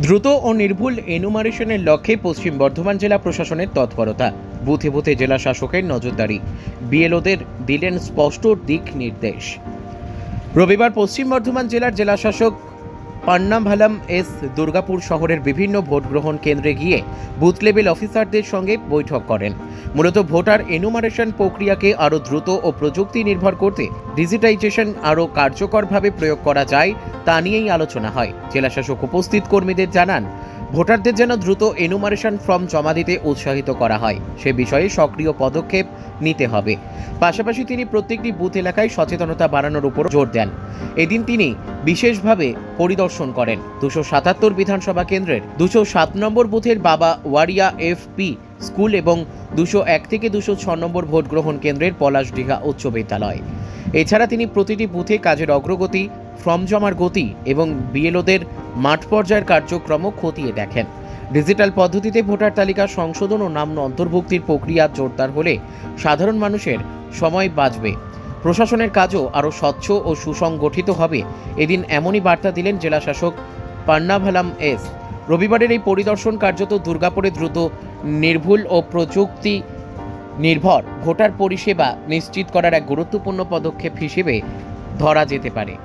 দ্রুত ও নির্ভুল এনুমারেশনের লক্ষ্যে পশ্চিম বর্ধমান জেলা প্রশাসনের তৎপরতা, বুথে বুথে জেলা শাসকের নজরদারি, বিএলওদের দিলেন স্পষ্ট দিক নির্দেশ। রবিবার পশ্চিম বর্ধমান জেলার জেলা শাসক পান্নাভালাম এস দুর্গাপুর শহরের বিভিন্ন ভোট গ্রহণ কেন্দ্রে গিয়ে বুথ লেভেল অফিসারদের সঙ্গে বৈঠক করেন। মূলত ভোটার এনুমারেশন প্রক্রিয়াকে আরও দ্রুত ও প্রযুক্তি নির্ভর করতে ডিজিটাইজেশন আরও কার্যকরভাবে প্রয়োগ করা যায় তা নিয়েই আলোচনা হয়। জেলাশাসক উপস্থিত কর্মীদের জানান, ভোটারদের যেন দ্রুত এনুমারেশন ফর্ম জমা দিতে উৎসাহিত করা হয়, সে বিষয়ে সক্রিয় পদক্ষেপ নিতে হবে। পাশাপাশি তিনি প্রত্যেকটি বুথ এলাকায় সচেতনতা বাড়ানোর উপর জোর দেন। এদিন তিনি বিশেষভাবে পরিদর্শন করেন 277 বিধানসভা কেন্দ্রের 207 নম্বর বুথের বাবা ওয়ারিয়া এফপি স্কুল এবং 201 থেকে 206 নম্বর ভোট গ্রহণ কেন্দ্রের পলাশডিঘা উচ্চ বিদ্যালয়। এছাড়া তিনি প্রতিটি বুথে কাজের অগ্রগতি, ফর্ম জমার গতি এবং বিএলওদের মাঠ পর্যায়ের কার্যক্রম খতিয়ে দেখেন। ডিজিটাল পদ্ধতিতে ভোটার তালিকা সংশোধন ও নাম অন্তর্ভুক্তির প্রক্রিয়া জোরদার হলে সাধারণ মানুষের সময় বাঁচবে, প্রশাসনের কাজও আরও স্বচ্ছ ও সুসংগঠিত হবে। এদিন এমনই বার্তা দিলেন জেলা শাসক পান্নাভালাম এস। রবিবারের এই পরিদর্শন কার্যত দুর্গাপুরে দ্রুত, নির্ভুল ও প্রযুক্তি নির্ভর ভোটার পরিষেবা নিশ্চিত করার এক গুরুত্বপূর্ণ পদক্ষেপ হিসেবে ধরা যেতে পারে।